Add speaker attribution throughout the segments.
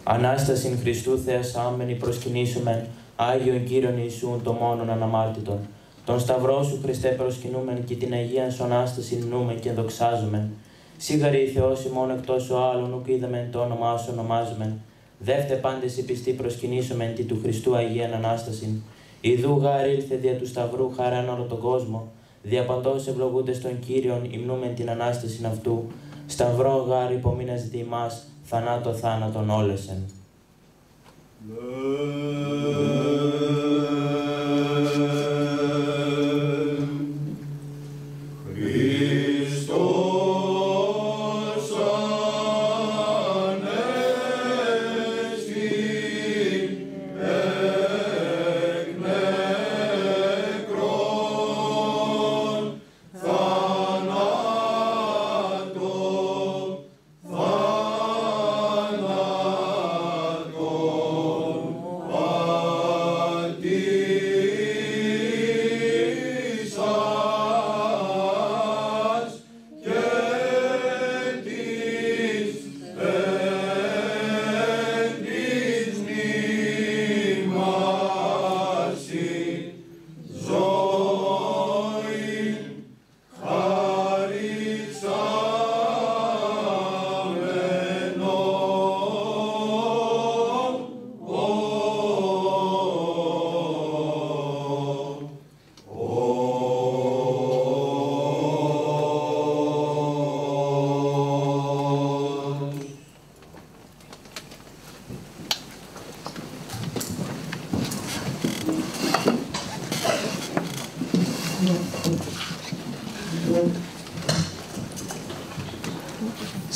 Speaker 1: Ανάστασιν Χριστού Θεασάμενη προσκυνήσομεν, Άγιον Κύριον Ιησούν το μόνον αναμάρτητον. Τον Σταυρό σου Χριστέ προσκυνούμεν και την Αγίαν σου Ανάστασιν νούμεν και δοξάζομεν. Σίγαρη η Θεός ημών εκτός ο άλλων, ουκ είδαμεν το όνομά σου ονομάζομεν. Δεύτε πάντες οι πιστοί προσκυνήσομεν τη του Χριστού Αγίαν Ανάστασιν. Ιδού γάρ ήλθε δια του Σταυρού χαράν όλο τον κόσμο. Δια παντός ευλογούντες των Κύριων υμνούμεν την Ανάστασιν αυτού. Σταυρό γάρ υπομείνας δι' ημάς, θανάτω θάνατον όλεσεν.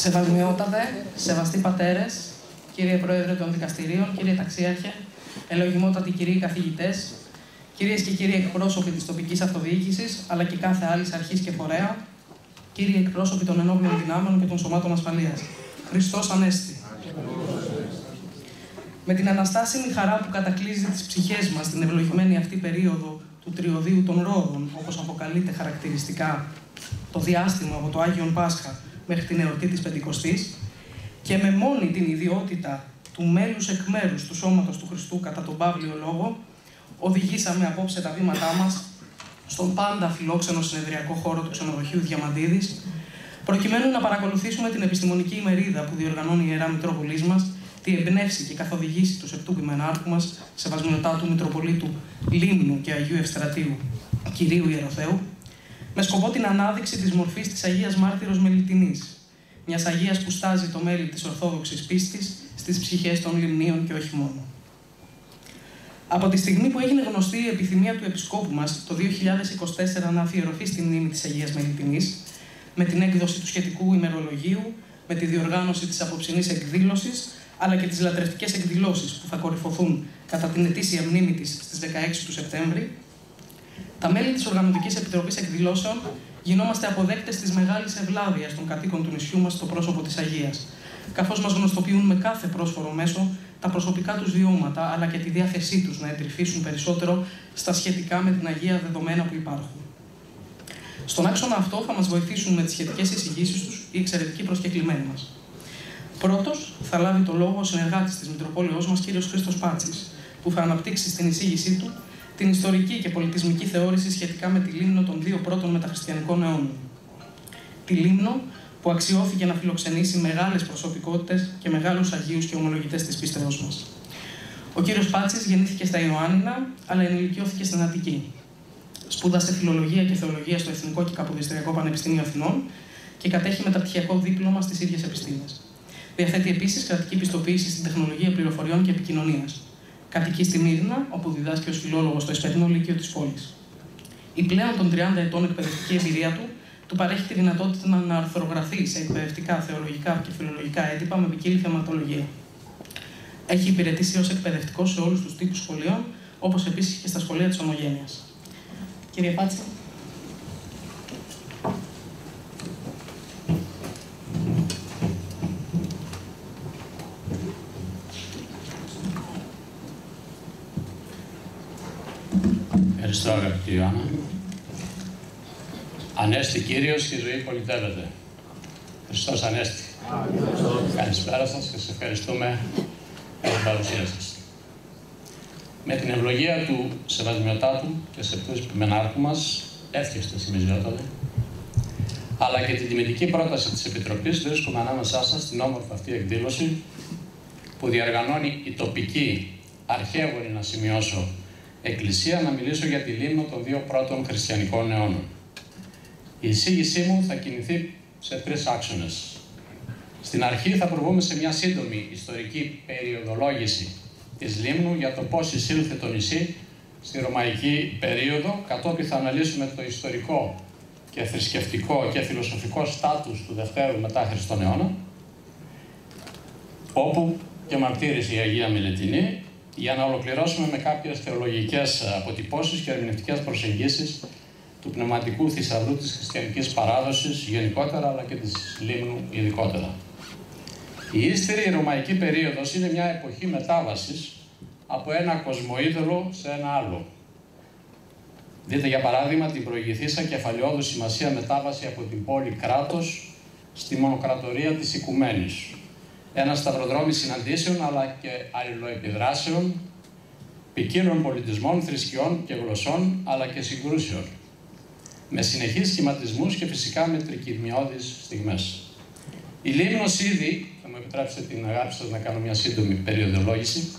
Speaker 2: Σεβασμιότατε, σεβαστοί πατέρες, κύριε Πρόεδρε των Δικαστηρίων, κύριε Ταξίαρχε, ελεογιμότατοι κυρίοι καθηγητές, κυρίες και κύριοι εκπρόσωποι της τοπικής αυτοδιοίκησης, αλλά και κάθε άλλης αρχής και φορέα, κύριοι εκπρόσωποι των ενόπλων δυνάμεων και των σωμάτων ασφαλείας. Χριστός Ανέστη. Με την αναστάσιμη χαρά που κατακλείζει τις ψυχές μας την ευλογημένη αυτή περίοδο του τριωδίου των Ρόδων, όπως αποκαλείται χαρακτηριστικά το διάστημα από το Άγιον Πάσχα μέχρι την εορτή της Πεντηκοστής, και με μόνη την ιδιότητα του μέλους εκ μέρους του Σώματος του Χριστού κατά τον Παύλιο Λόγο, οδηγήσαμε απόψε τα βήματά μας στον πάντα φιλόξενο συνεδριακό χώρο του ξενοδοχείου Διαμαντίδης, προκειμένου να παρακολουθήσουμε την επιστημονική ημερίδα που διοργανώνει η Ιερά Μητρόπολής μας, τη εμπνεύσει και καθοδηγήσει του Σεπτού Πειμενάρχου μας, σεβασμιωτά του Μητροπολίτου Λίμνου και Αγίου Ευστρατείου Κυρίου Ιεροθέου, με σκοπό την ανάδειξη της μορφής της Αγίας Μάρτυρος Μελιτινής, μιας Αγίας που στάζει το μέλι της Ορθόδοξης πίστης στις ψυχές των Λιμνίων και όχι μόνο. Από τη στιγμή που έγινε γνωστή η επιθυμία του Επισκόπου μας το 2024 να αφιερωθεί στη μνήμη της Αγίας Μελιτινής, με την έκδοση του σχετικού ημερολογίου, με τη διοργάνωση της απόψινής εκδήλωσης, αλλά και τις λατρευτικές εκδηλώσεις που θα κορυφωθούν κατά την ετήσια μνήμη της στις 16 του Σεπτέμβρη, τα μέλη της Οργανωτικής Επιτροπής Εκδηλώσεων γινόμαστε αποδέκτες της μεγάλης ευλάβειας των κατοίκων του νησιού μας στο πρόσωπο της Αγίας, καθώς μας γνωστοποιούν με κάθε πρόσφορο μέσο τα προσωπικά τους βιώματα, αλλά και τη διάθεσή τους να εντρυφήσουν περισσότερο στα σχετικά με την Αγία δεδομένα που υπάρχουν. Στον άξονα αυτό θα μας βοηθήσουν με τις σχετικές εισηγήσεις τους οι εξαιρετικοί προσκεκλημένοι μας. Πρώτος θα λάβει το λόγο ο συνεργάτης της Μητροπόλεως μας, κύριος Χρήστος Πάτσης, που θα αναπτύξει στην εισήγησή του την ιστορική και πολιτισμική θεώρηση σχετικά με τη Λίμνο των δύο πρώτων μεταχριστιανικών αιώνων. Τη Λίμνο που αξιώθηκε να φιλοξενήσει μεγάλες προσωπικότητες και μεγάλους αγίους και ομολογητές της πίστεως μας. Ο κύριος Πάτσης γεννήθηκε στα Ιωάννινα, αλλά ενηλικιώθηκε στην Αττική. Σπούδασε φιλολογία και θεολογία στο Εθνικό και Καποδιστριακό Πανεπιστήμιο Αθηνών και κατέχει μεταπτυχιακό δίπλωμα στις ίδιες επιστήμες. Διαθέτει επίσης κρατική πιστοποίηση στην τεχνολογία πληροφοριών και επικοινωνίας. Κατοικεί στη Μύρνα, όπου διδάσκει ως φιλόλογος στο Εσπερινό Λύκειο της πόλης. Η πλέον των 30 ετών εκπαιδευτική εμπειρία του παρέχει τη δυνατότητα να αρθρογραφεί σε εκπαιδευτικά, θεολογικά και φιλολογικά έντυπα με ποικίλη θεματολογία. Έχει υπηρετήσει ως εκπαιδευτικός σε όλους τους τύπους σχολείων, όπως επίσης και στα σχολεία της Ομογένειας. Κύριε Πάτση.
Speaker 3: Ευχαριστώ, αγαπητή Ιωάννα. Ανέστη Κύριος και η ζωή πολιτεύεται. Χριστός Ανέστη. Καλησπέρα σας και σας ευχαριστούμε για την παρουσία σας. Με την ευλογία του Σεβασμιωτάτου και Σεπτούς Επιμενάρχου μας, εύχεστε σημειζότατε, αλλά και την τιμητική πρόταση της Επιτροπής, βρίσκουμε ανάμεσά σας στην όμορφη αυτή εκδήλωση που διοργανώνει η τοπική, αρχαίγονη να σημειώσω, Εκκλησία, να μιλήσω για τη λίμνο των δύο πρώτων χριστιανικών αιώνων. Η εισήγησή μου θα κινηθεί σε τρεις άξονες. Στην αρχή θα προβούμε σε μια σύντομη ιστορική περιοδολόγηση της λίμνου για το πώς εισήλθε το νησί στη ρωμαϊκή περίοδο, κατόπιν θα αναλύσουμε το ιστορικό και θρησκευτικό και φιλοσοφικό στάτους του Δευτέρου μετά Χριστόν αιώνα, όπου και μαρτύρησε η Αγία Μελετινή, για να ολοκληρώσουμε με κάποιες θεολογικές αποτυπώσεις και ερμηνευτικές προσεγγίσεις του πνευματικού θησαυρού της χριστιανικής παράδοσης γενικότερα, αλλά και της λίμνου ειδικότερα. Η ύστερη ρωμαϊκή περίοδος είναι μια εποχή μετάβασης από ένα κοσμοείδωλο σε ένα άλλο. Δείτε για παράδειγμα την προηγηθήσα κεφαλαιόδου σημασία μετάβαση από την πόλη κράτος στη μονοκρατορία της οικουμένης. Ένα σταυροδρόμι συναντήσεων αλλά και αλληλοεπιδράσεων, ποικίλων πολιτισμών, θρησκειών και γλωσσών αλλά και συγκρούσεων, με συνεχείς σχηματισμούς και φυσικά με τρικυμιώδεις στιγμές. Η λίμνος ήδη, θα μου επιτρέψετε την αγάπη σας να κάνω μια σύντομη περιοδολόγηση,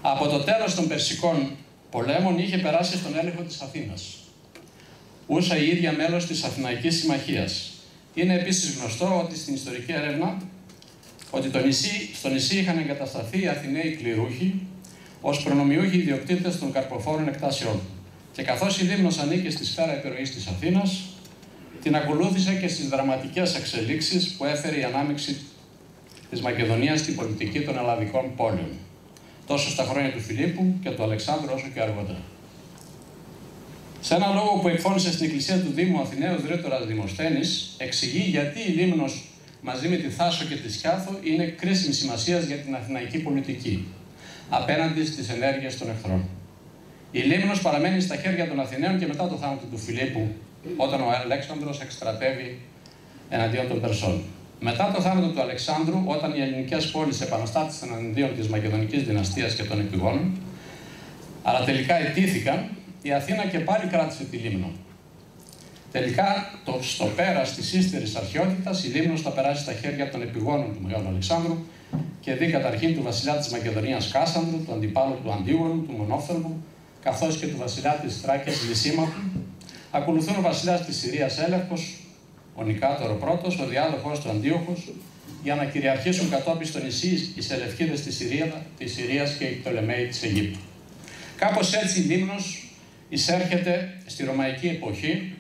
Speaker 3: από το τέλος των Περσικών πολέμων είχε περάσει στον έλεγχο της Αθήνας. Ούσα η ίδια μέλος της Αθηναϊκής Συμμαχίας. Είναι επίσης γνωστό ότι στην ιστορική έρευνα ότι στο νησί είχαν εγκατασταθεί οι Αθηναίοι κληρούχοι ως προνομιούχοι ιδιοκτήτες των καρποφόρων εκτάσεων. Και καθώς η λίμνος ανήκε στη σφαίρα επιρροής της Αθήνας, την ακολούθησε και στις δραματικές εξελίξεις που έφερε η ανάμειξη της Μακεδονίας στην πολιτική των ελλαδικών πόλεων, τόσο στα χρόνια του Φιλίππου και του Αλεξάνδρου όσο και αργότερα. Σε ένα λόγο που εκφώνησε στην εκκλησία του Δήμου Αθηναίος Ρήτορας Δημοσθένης, εξηγεί γιατί η λίμνος μαζί με τη Θάσο και τη Σκιάθο είναι κρίσιμη σημασίας για την αθηναϊκή πολιτική, απέναντι στις ενέργειες των εχθρών. Η λίμνος παραμένει στα χέρια των Αθηναίων και μετά το θάνατο του Φιλίππου, όταν ο Αλέξανδρος εκστρατεύει εναντίον των Περσών. Μετά το θάνατο του Αλεξάνδρου, όταν οι ελληνικές πόλεις επαναστάτησαν εναντίον της Μακεδονικής δυναστείας και των Επιγόνων, αλλά τελικά ετήθηκαν, η Αθήνα και πάλι κράτησε τη λίμνο. Τελικά, στο πέρας της ύστερης αρχαιότητας, η λίμνος θα περάσει στα χέρια των Επιγόνων του Μεγάλου Αλεξάνδρου και δει καταρχήν του βασιλιά της Μακεδονίας Κάσανδρου, του αντιπάλου του Αντίγονου, του Μονόφθαλμου, καθώς και του βασιλιά της Θράκιας Λυσίμαχου. Ακολουθούν ο βασιλιάς της Συρίας Έλευκος, ο Νικάτορο πρώτος, ο διάδοχος του Αντίοχος, για να κυριαρχήσουν κατόπιν στο νησί οι Σελευκίδες της Συρίας και οι Πτολεμαίοι της Αιγύπτου. Κάπως έτσι η λίμνος εισέρχεται στη ρωμαϊκή εποχή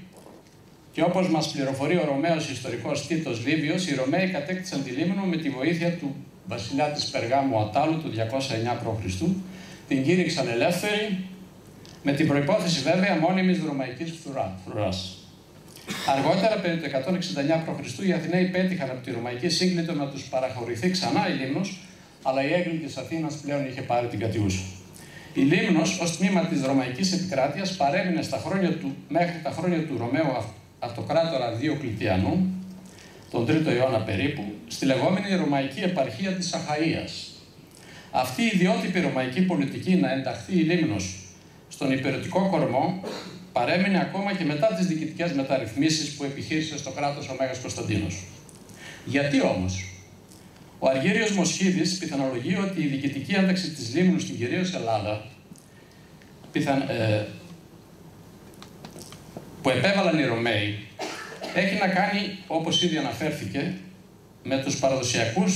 Speaker 3: και όπως μας πληροφορεί ο Ρωμαίος ιστορικός Τίτος Λίβιος, οι Ρωμαίοι κατέκτησαν τη λίμνο με τη βοήθεια του βασιλιά της Περγάμου Ατάλου του 209 π.Χ. Την κήρυξαν ελεύθερη, με την προϋπόθεση βέβαια μόνιμης ρωμαϊκής φρουράς. Αργότερα, περί το 169 π.Χ., οι Αθηναίοι πέτυχαν από τη ρωμαϊκή σύγκλιτο να τους παραχωρηθεί ξανά η λίμνος, αλλά η έγκλη της Αθήνας πλέον είχε πάρει την κατιούσα. Η λίμνος, ως τμήμα της ρωμαϊκής επικράτειας, παρέμεινε μέχρι τα χρόνια του Ρωμαίου Αυτοκράτορα Διοκλητιανού, τον 3ο αιώνα περίπου, στη λεγόμενη ρωμαϊκή επαρχία της Αχαΐας. Αυτή η ιδιότυπη ρωμαϊκή πολιτική να ενταχθεί η λίμνος στον υπηρετικό κορμό παρέμεινε ακόμα και μετά τις διοικητικές μεταρρυθμίσεις που επιχείρησε στο κράτος ο Μέγας Κωνσταντίνος. Γιατί όμως? Ο Αργύριος Μοσχίδης πιθανολογεί ότι η διοικητική ένταξη της λίμνου στην κυρίως Ελλάδα που επέβαλαν οι Ρωμαίοι έχει να κάνει, όπως ήδη αναφέρθηκε, με τους παραδοσιακούς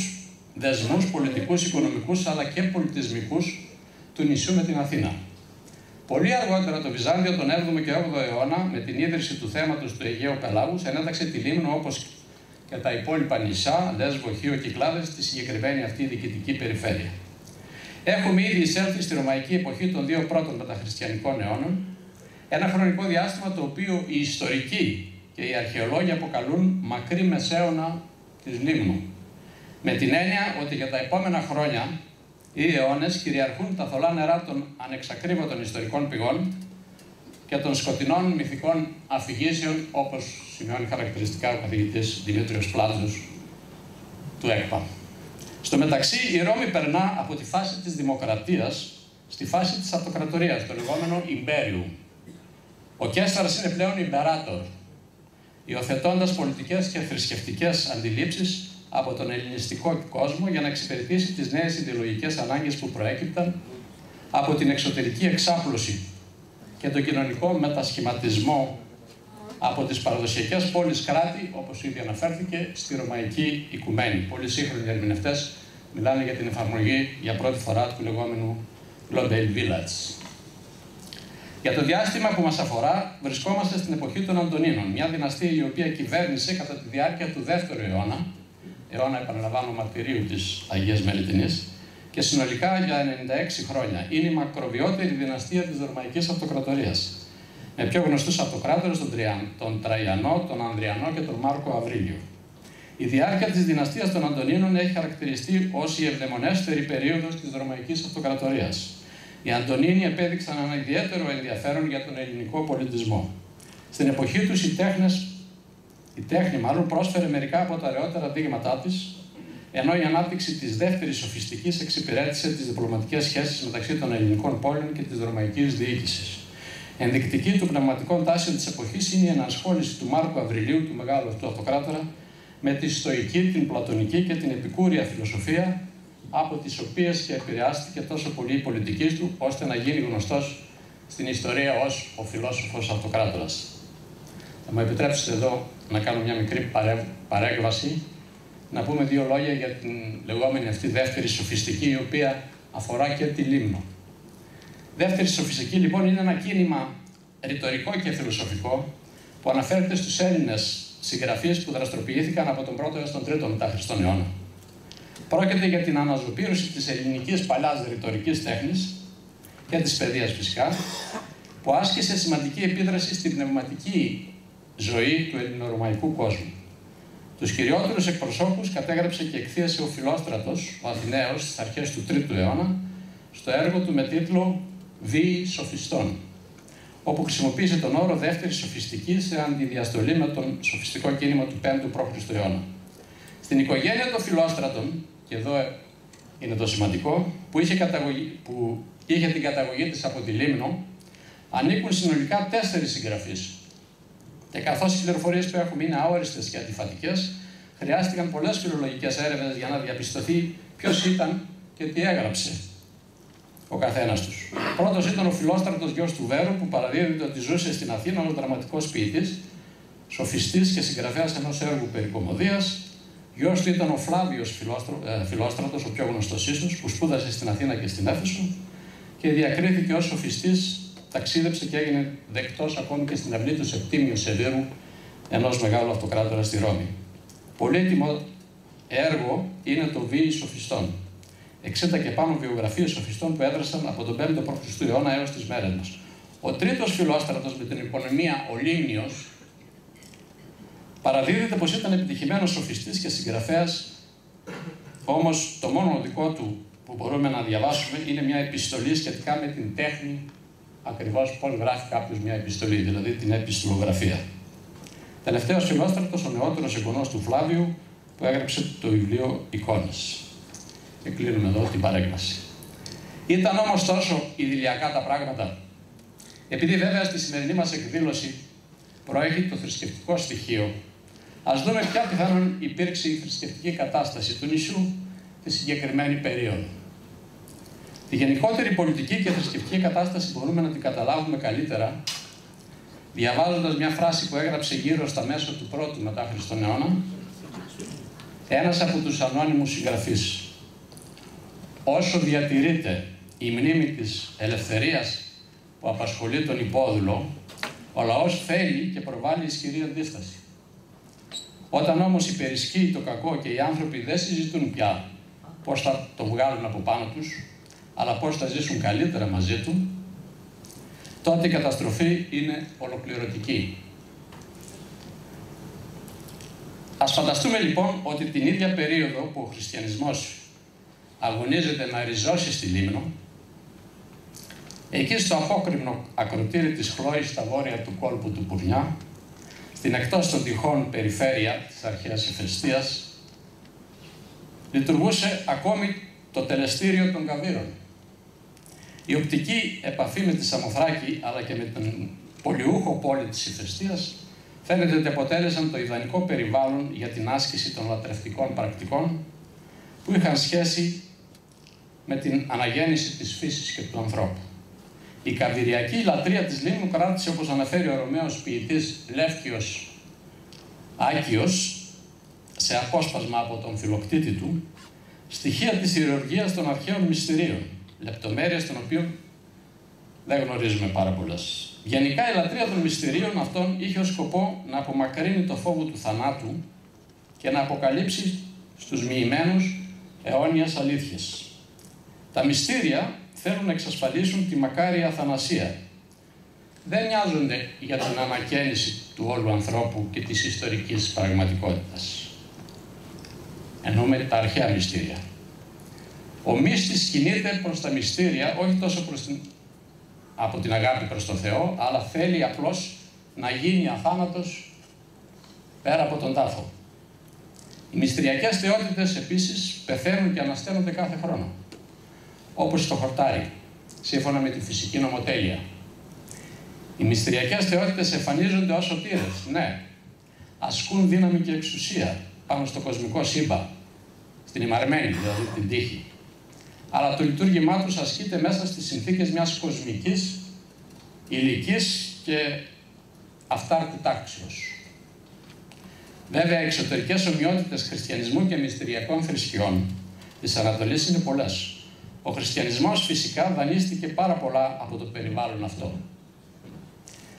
Speaker 3: δεσμούς πολιτικούς, οικονομικούς αλλά και πολιτισμικούς του νησιού με την Αθήνα. Πολύ αργότερα το Βυζάντιο τον 7ο και 8ο αιώνα, με την ίδρυση του θέματος του Αιγαίου Πελάγους, ενέταξε τη Λίμνο όπως και τα υπόλοιπα νησιά, Λέσβο, Χίο, Κυκλάδες, στη συγκεκριμένη αυτή διοικητική περιφέρεια. Έχουμε ήδη εισέλθει στη ρωμαϊκή εποχή των 2 πρώτων μεταχριστιανικών αιώνων, ένα χρονικό διάστημα το οποίο οι ιστορικοί και οι αρχαιολόγοι αποκαλούν μακρύ μεσαίωνα της Λίμνου, με την έννοια ότι για τα επόμενα χρόνια οι αιώνες κυριαρχούν τα θολά νερά των ανεξακρίβωτων ιστορικών πηγών και των σκοτεινών μυθικών αφηγήσεων, όπως σημειώνει χαρακτηριστικά ο καθηγητής Δημήτριος Πλάτζος του ΕΚΠΑ. Στο μεταξύ, η Ρώμη περνά από τη φάση της δημοκρατίας στη φάση της αυτοκρατορίας, το λεγόμενο Ιμπέριου. Ο Καίσαρας είναι πλέον Ιμπεράτορ, υιοθετώντας πολιτικές και θρησκευτικές αντιλήψεις από τον ελληνιστικό κόσμο για να εξυπηρετήσει τις νέες ιδεολογικές ανάγκες που προέκυπταν από την εξωτερική εξάπλωση και τον κοινωνικό μετασχηματισμό από τις παραδοσιακές πόλεις κράτη, όπως ήδη αναφέρθηκε, στη Ρωμαϊκή Οικουμένη. Πολλοί σύγχρονοι ερμηνευτές μιλάνε για την εφαρμογή για πρώτη φορά του λεγόμενου Global Village. Για το διάστημα που μας αφορά, βρισκόμαστε στην εποχή των Αντωνίνων, μια δυναστεία η οποία κυβέρνησε κατά τη διάρκεια του 2ου αιώνα, επαναλαμβάνω, μαρτυρίου της Αγίας Μελιτινής, και συνολικά για 96 χρόνια. Είναι η μακροβιότερη δυναστεία της Ρωμαϊκής Αυτοκρατορίας, με πιο γνωστούς αυτοκράτορες τον Τραϊανό, τον Ανδριανό και τον Μάρκο Αυρίλιο. Η διάρκεια της δυναστείας των Αντωνίνων έχει χαρακτηριστεί ως η ευδαιμονέστερη περίοδος της Ρωμαϊκής Αυτοκρατορίας. Οι Αντωνίνοι επέδειξαν ένα ιδιαίτερο ενδιαφέρον για τον ελληνικό πολιτισμό. Στην εποχή τους η τέχνη πρόσφερε μερικά από τα ωραιότερα δείγματά της, ενώ η ανάπτυξη της δεύτερης σοφιστικής εξυπηρέτησε τις διπλωματικές σχέσεις μεταξύ των ελληνικών πόλεων και της ρωμαϊκής διοίκησης. Ενδεικτική του πνευματικών τάσεων της εποχής είναι η ενασχόληση του Μάρκου Αυριλίου, του μεγάλου αυτού αυτοκράτορα, με τη στοική, την πλατωνική και την επικούρια φιλοσοφία, από τις οποίες και επηρεάστηκε τόσο πολύ η πολιτική του, ώστε να γίνει γνωστός στην ιστορία ως ο φιλόσοφος αυτοκράτορας. Θα μου επιτρέψετε εδώ να κάνω μια μικρή παρέκβαση, να πούμε 2 λόγια για την λεγόμενη αυτή δεύτερη σοφιστική, η οποία αφορά και τη Λίμνο. Δεύτερη σοφιστική λοιπόν είναι ένα κίνημα ρητορικό και φιλοσοφικό που αναφέρεται στους Έλληνες συγγραφείς που δραστηριοποιήθηκαν από τον 1ο έως τον 3ο μετά Χριστόν αιώνα. Πρόκειται για την αναζωπήρωση της ελληνικής παλιάς ρητορικής τέχνης και της παιδείας φυσικά, που άσκησε σημαντική επίδραση στην πνευματική ζωή του ελληνορωμαϊκού κόσμου. Τους κυριότερους εκπροσώπους κατέγραψε και εκθίασε ο Φιλόστρατος, ο Αθηναίος, στις αρχές του 3ου αιώνα, στο έργο του με τίτλο «Βίοι Σοφιστών», όπου χρησιμοποίησε τον όρο δεύτερη σοφιστική σε αντιδιαστολή με τον σοφιστικό κίνημα του 5ου π.Χ. αιώνα. Στην οικογένεια των Φιλόστρατων, και εδώ είναι το σημαντικό, που είχε την καταγωγή της από τη Λίμνο, ανήκουν συνολικά 4 συγγραφείς. Και καθώς οι πληροφορίες που έχουμε είναι αόριστες και αντιφατικές, χρειάστηκαν πολλές φιλολογικές έρευνες για να διαπιστωθεί ποιος ήταν και τι έγραψε ο καθένας τους. Πρώτος ήταν ο Φιλόστρατος γιος του Βέρου, που παραδίδεται ότι ζούσε στην Αθήνα ως δραματικός ποιητής, σοφιστής και συγγραφέας ενός έργου περί κωμωδίας. Γιος του ήταν ο Φλάβιος Φιλόστρατος, ο πιο γνωστός ίσως, που σπούδασε στην Αθήνα και στην Έφεσο και διακρίθηκε ως σοφιστής, ταξίδεψε και έγινε δεκτός ακόμη και στην αυλή του Σεπτίμιου Σεβίρου, ενός μεγάλου αυτοκράτορα στη Ρώμη. Πολύτιμο έργο είναι το Βίοι Σοφιστών. 60 και πάνω βιογραφίες σοφιστών που έδρασαν από τον 5ο π.Χ. αιώνα έως τις μέρες μας. Ο 3ος Φιλόστρατος με την επωνυμία ο Λίμνιος παραδίδεται πως ήταν επιτυχημένος σοφιστής και συγγραφέας, όμως το μόνο δικό του που μπορούμε να διαβάσουμε είναι μια επιστολή σχετικά με την τέχνη, ακριβώς πώς γράφει κάποιος μια επιστολή, δηλαδή την επιστολογραφία. Τελευταίος Φιλόστρατος, ο νεότερος εγγονός του Φλάβιου, που έγραψε το βιβλίο «Εικόνες». Και κλείνουμε εδώ την παρέκβαση. Ήταν όμως τόσο ιδηλιακά τα πράγματα. Επειδή βέβαια στη σημερινή μας εκδήλωση προέχει το θρησκευτικό στοιχείο, ας δούμε ποια πιθανόν υπήρξε η θρησκευτική κατάσταση του νησιού τη συγκεκριμένη περίοδο. Τη γενικότερη πολιτική και θρησκευτική κατάσταση μπορούμε να την καταλάβουμε καλύτερα διαβάζοντας μια φράση που έγραψε γύρω στα μέσα του 1ου μετά Χριστόν αιώνα, ένας από τους ανώνυμους συγγραφείς. Όσο διατηρείται η μνήμη της ελευθερίας που απασχολεί τον υπόδουλο, ο λαός θέλει και προβάλλει ισχυρή αντίσταση. Όταν όμως υπερισχύει το κακό και οι άνθρωποι δεν συζητούν πια πώς θα το βγάλουν από πάνω τους, αλλά πώς θα ζήσουν καλύτερα μαζί του, τότε η καταστροφή είναι ολοκληρωτική. Ας φανταστούμε λοιπόν ότι την ίδια περίοδο που ο χριστιανισμός αγωνίζεται να ριζώσει στη Λίμνο, εκεί στο απόκρημνο ακροτήρι της Χλόης στα βόρεια του κόλπου του Πουρνιά, στην εκτός των τυχών περιφέρεια της αρχαίας Ηφαιστείας, λειτουργούσε ακόμη το τελεστήριο των Καβύρων. Η οπτική επαφή με τη Σαμοθράκη αλλά και με την πολιούχο πόλη της Ηφαιστείας φαίνεται ότι αποτέλεσαν το ιδανικό περιβάλλον για την άσκηση των λατρευτικών πρακτικών που είχαν σχέση με την αναγέννηση της φύσης και του ανθρώπου. Η καβυριακή λατρεία της Λίμνου κράτησε, όπως αναφέρει ο Ρωμαίος ποιητής Λεύκιος Άκιος, σε απόσπασμα από τον φιλοκτήτη του, στοιχεία της ιερουργίας των αρχαίων μυστηρίων, λεπτομέρειες των οποίων δεν γνωρίζουμε πάρα πολλές. Γενικά η λατρεία των μυστηρίων αυτών είχε ως σκοπό να απομακρύνει το φόβο του θανάτου και να αποκαλύψει στους μοιημένους αιώνιες αλήθειες. Τα μυστήρια θέλουν να εξασφαλίσουν τη μακάρια θανασία. Δεν νοιάζονται για την ανακαίνιση του όλου ανθρώπου και της ιστορικής πραγματικότητας. Εννοούμε τα αρχαία μυστήρια. Ο μύστης κινείται προς τα μυστήρια, όχι τόσο από την αγάπη προς τον Θεό, αλλά θέλει απλώς να γίνει αθάνατος πέρα από τον τάφο. Οι μυστηριακές θεότητες επίσης πεθαίνουν και ανασταίνονται κάθε χρόνο, όπως το χορτάρι, σύμφωνα με τη φυσική νομοτέλεια. Οι μυστηριακές θεότητες εμφανίζονται ως σωτήρες, ναι, ασκούν δύναμη και εξουσία πάνω στο κοσμικό σύμπαν, στην ημαρμένη, δηλαδή την τύχη. Αλλά το λειτουργήμά τους ασκείται μέσα στις συνθήκες μιας κοσμικής, υλικής και αυτάρκου τάξεως. Βέβαια, οι εξωτερικές ομοιότητες χριστιανισμού και μυστηριακών θρησκειών της Ανατολής είναι πολλές. Ο χριστιανισμός φυσικά δανείστηκε πάρα πολλά από το περιβάλλον αυτό.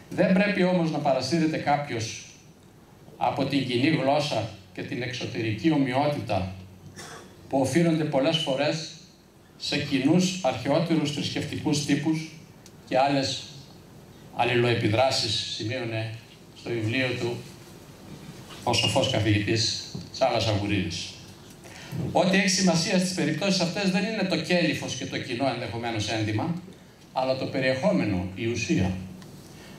Speaker 3: Δεν πρέπει όμως να παρασύρεται κάποιος από την κοινή γλώσσα και την εξωτερική ομοιότητα που οφείλονται πολλές φορές σε κοινούς αρχαιότερους θρησκευτικούς τύπους και άλλες αλληλοεπιδράσεις, σημείωνε στο βιβλίο του ο σοφός καθηγητής Σάββας Αγουρίδης. Ό,τι έχει σημασία στις περιπτώσεις αυτές δεν είναι το κέλυφος και το κοινό ενδεχομένως ένδυμα, αλλά το περιεχόμενο, η ουσία.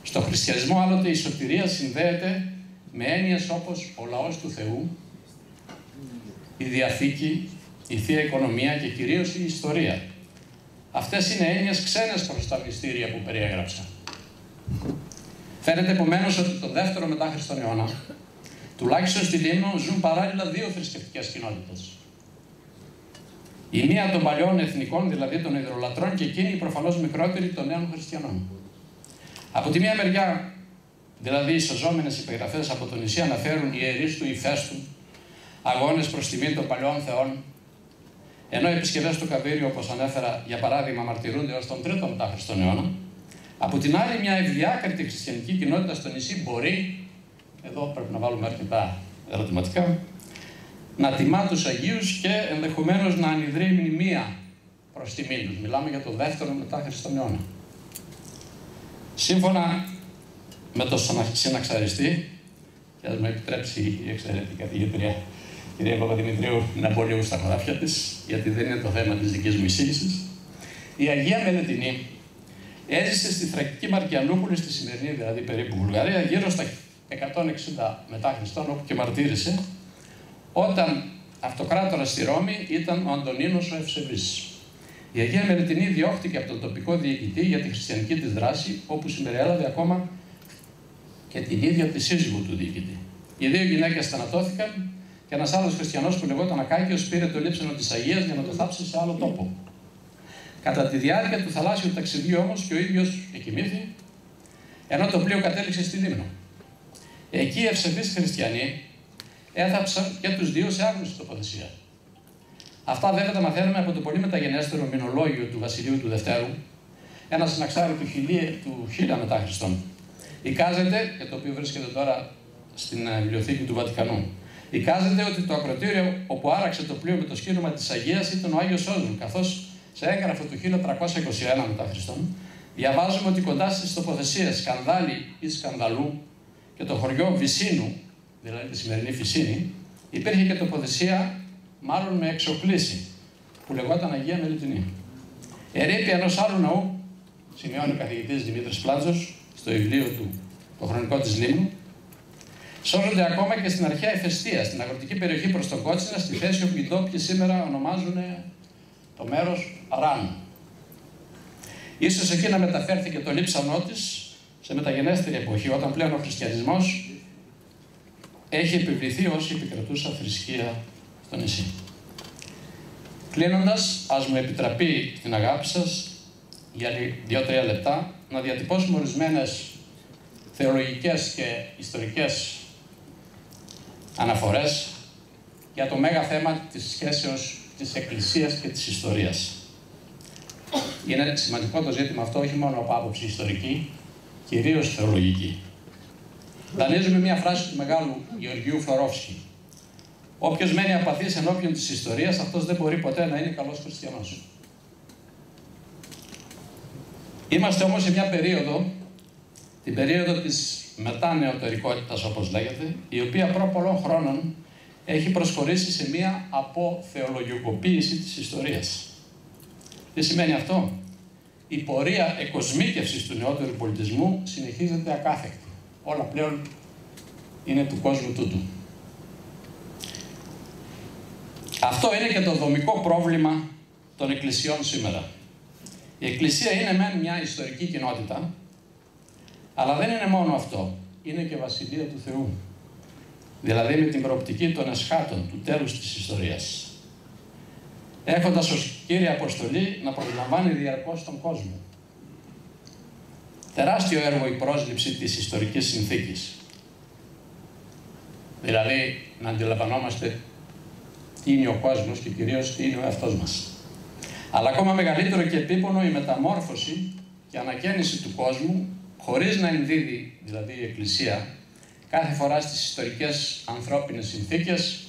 Speaker 3: Στο χριστιανισμό άλλοτε η σωτηρία συνδέεται με έννοιες όπως ο λαός του Θεού, η Διαθήκη, η Θεία Οικονομία και κυρίως η ιστορία. Αυτές είναι έννοιες ξένες προς τα μυστήρια που περιέγραψα. Φαίνεται επομένως ότι το δεύτερο μετά Χριστόν αιώνα, τουλάχιστον στη Λίμνο, ζουν παράλληλα δύο θρησκευτικές κοινότητες. Η μία των παλιών εθνικών, δηλαδή των ιδρολατρών, και εκείνη προφανώς μικρότερη των νέων χριστιανών. Από τη μία μεριά, δηλαδή οι σωζόμενες υπεγραφές από το νησί αναφέρουν ιερείς του Ηφαίστου αγώνες προς τιμή των παλιών θεών, ενώ οι επισκευές του Καβύριου, όπως ανέφερα, για παράδειγμα, μαρτυρούνται ως τον 3ο μετά Χριστόν αιώνα. Από την άλλη, μια ευδιάκριτη χριστιανική κοινότητα στο νησί μπορεί, εδώ πρέπει να βάλουμε αρκετά ερωτηματικά, να τιμά τους Αγίους και ενδεχομένως να ανιδρύει μνημεία προς τιμή τους. Μιλάμε για το 2ο μετά Χριστόν αιώνα. Σύμφωνα με τον συναξαριστή, και ας μου επιτρέψει η εξαιρετική καθηγήτρια κυρία Παπαδημητρίου να μπω λίγο στα χωράφια της, γιατί δεν είναι το θέμα της δικής μου εισήγησης, η Αγία Μελετινή έζησε στη Θρακική Μαρκιανούπολη, στη σημερινή δηλαδή περίπου Βουλγαρία, γύρω στα 160 μετά Χριστόν, όπου και μαρτύρησε, όταν αυτοκράτορας στη Ρώμη ήταν ο Αντωνίνος ο Ευσεβής. Η Αγία Μελετινή διώχτηκε από τον τοπικό διοικητή για τη χριστιανική της δράση, όπου συμπεριέλαβε ακόμα και την ίδια τη σύζυγο του διοικητή. Οι δύο γυναίκες θανατώθηκαν και ένας άλλος χριστιανός που λεγόταν Ακάκιος πήρε το λείψανο της Αγίας για να το θάψει σε άλλο τόπο. Κατά τη διάρκεια του θαλάσσιου ταξιδιού όμως και ο ίδιος εκοιμήθη ενώ το πλοίο κατέληξε στη Λίμνο. Εκεί οι ευσεβείς χριστιανοί έθαψαν και τους δύο σε άγνωστη τοποθεσία. Αυτά βέβαια τα μαθαίνουμε από το πολύ μεταγενέστερο μηνολόγιο του Βασιλείου του Δευτέρου, ένα συναξάρι του 1000 μετά Χριστόν. Εικάζεται, και το οποίο βρίσκεται τώρα στην βιβλιοθήκη του Βατικανού, εικάζεται ότι το ακροτήριο όπου άραξε το πλοίο με το σκήνομα της Αγίας ήταν ο Άγιος Όσμων, καθώς σε έγγραφο του 1321 μετά Χριστόν διαβάζουμε ότι κοντά στις τοποθεσίες Σκανδάλη ή Σκανδαλού και το χωριό Βυσίνου, δηλαδή τη σημερινή Φυσίνη, υπήρχε και τοποθεσία μάλλον με εξοκλήση, που λεγόταν Αγία Μελιτινή. Ερείπη ενός άλλου ναού, σημειώνει ο καθηγητής Δημήτρης Πλάτζος στο βιβλίο του «Το χρονικό της Λίμνου», σώζονται ακόμα και στην αρχαία Ηφαιστία, στην αγροτική περιοχή προς τον Κότσινα, στη θέση όπου οι ντόπιοι σήμερα ονομάζουν το μέρος Ράν. Ίσως εκεί να μεταφέρθηκε το λείψανό της σε μεταγενέστερη εποχή, όταν πλέον ο χριστιανισμός έχει επιβληθεί ως η επικρατούσα θρησκεία στο νησί. Κλείνοντας, ας μου επιτραπεί την αγάπη σας για 2-3 λεπτά να διατυπώσουμε ορισμένες θεολογικές και ιστορικές αναφορές για το μέγα θέμα της σχέσεως της Εκκλησίας και της ιστορίας. Είναι σημαντικό το ζήτημα αυτό, όχι μόνο από άποψη ιστορική, κυρίως θεολογική. Δανείζουμε μια φράση του μεγάλου Γεωργίου Φλωρόφσκι. Όποιος μένει απαθής ενώπιον της ιστορίας, αυτός δεν μπορεί ποτέ να είναι καλός χριστιανός. Είμαστε όμως σε μια περίοδο, την περίοδο της μετανεωτερικότητας όπως λέγεται, η οποία προ πολλών χρόνων έχει προσχωρήσει σε μια αποθεολογικοποίηση της ιστορίας. Τι σημαίνει αυτό? Η πορεία εκοσμίκευσης του νεότερου πολιτισμού συνεχίζεται ακάθεκτη. Όλα πλέον είναι του κόσμου τούτου. Αυτό είναι και το δομικό πρόβλημα των εκκλησιών σήμερα. Η Εκκλησία είναι μεν μια ιστορική κοινότητα, αλλά δεν είναι μόνο αυτό. Είναι και βασιλεία του Θεού. Δηλαδή με την προοπτική των εσχάτων, του τέλους της ιστορίας. Έχοντας ως κύρια αποστολή να προσλαμβάνει διαρκώς τον κόσμο. Τεράστιο έργο η πρόσληψη της ιστορικής συνθήκης. Δηλαδή να αντιλαμβανόμαστε τι είναι ο κόσμος και κυρίως τι είναι ο εαυτός μας. Αλλά ακόμα μεγαλύτερο και επίπονο η μεταμόρφωση και ανακαίνιση του κόσμου, χωρίς να ενδίδει δηλαδή η Εκκλησία κάθε φορά στις ιστορικές ανθρώπινες συνθήκες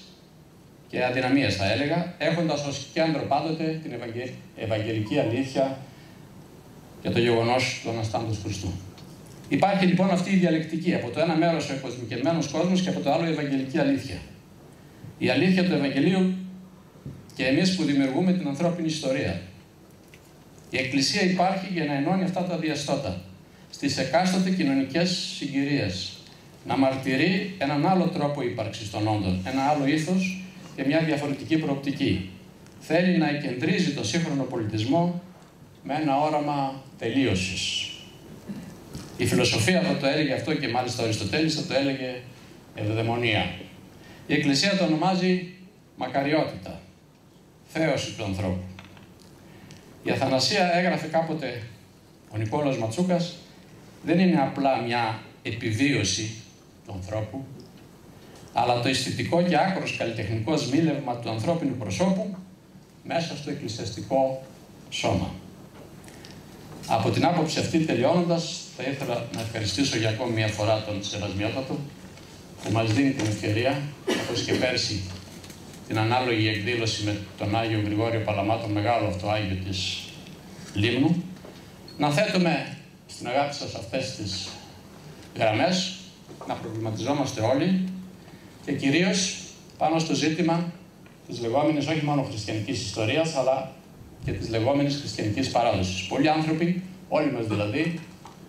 Speaker 3: και αδυναμίες θα έλεγα, έχοντας ως κέντρο πάντοτε την ευαγγελική αλήθεια για το γεγονός του Αναστάντος Χριστού. Υπάρχει λοιπόν αυτή η διαλεκτική, από το ένα μέρος ο εκοσμικευμένος κόσμος και από το άλλο η ευαγγελική αλήθεια. Η αλήθεια του Ευαγγελίου και εμείς που δημιουργούμε την ανθρώπινη ιστορία. Η Εκκλησία υπάρχει για να ενώνει αυτά τα διαστώτα στις εκάστοτε κοινωνικές συγκυρίες, να μαρτυρεί έναν άλλο τρόπο ύπαρξης των όντων, ένα άλλο ήθος και μια διαφορετική προοπτική. Θέλει να εκκεντρίζει το σύγχρονο πολιτισμό με ένα όραμα τελείωσης. Η φιλοσοφία θα το έλεγε αυτό και μάλιστα ο Αριστοτέλης θα το έλεγε ευδαιμονία. Η Εκκλησία το ονομάζει μακαριότητα, θέωση του ανθρώπου. Η Αθανασία, έγραφε κάποτε ο Νικόλαος Ματσούκας, δεν είναι απλά μια επιβίωση του ανθρώπου, αλλά το αισθητικό και άκρος καλλιτεχνικό σμήλευμα του ανθρώπινου προσώπου μέσα στο εκκλησιαστικό σώμα. Από την άποψη αυτή, τελειώνοντας, θα ήθελα να ευχαριστήσω για ακόμη μια φορά τον Σεβασμιότατο που μας δίνει την ευκαιρία, όπως και πέρσι την ανάλογη εκδήλωση με τον Άγιο Γρηγόριο Παλαμά, τον μεγάλο αυτό Άγιο της Λίμνου, να θέτουμε στην αγάπη σας αυτές τις γραμμές, να προβληματιζόμαστε όλοι και κυρίως πάνω στο ζήτημα της λεγόμενης όχι μόνο χριστιανικής ιστορίας, αλλά και της λεγόμενης χριστιανικής παράδοσης. Πολλοί άνθρωποι, όλοι μας δηλαδή,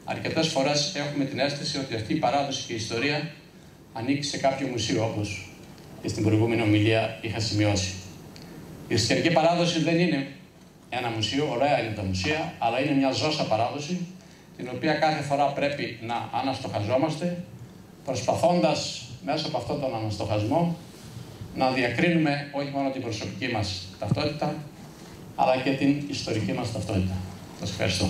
Speaker 3: αρκετές φορές έχουμε την αίσθηση ότι αυτή η παράδοση και η ιστορία ανήκει σε κάποιο μουσείο, όπως και στην προηγούμενη ομιλία είχα σημειώσει. Η χριστιανική παράδοση δεν είναι ένα μουσείο, ωραία είναι τα μουσεία, αλλά είναι μια ζώσα παράδοση, την οποία κάθε φορά πρέπει να αναστοχαζόμαστε, προσπαθώντας μέσα από αυτόν τον αναστοχασμό να διακρίνουμε όχι μόνο την προσωπική μας ταυτότητα, αλλά και την ιστορική μας ταυτότητα. Σας ευχαριστώ.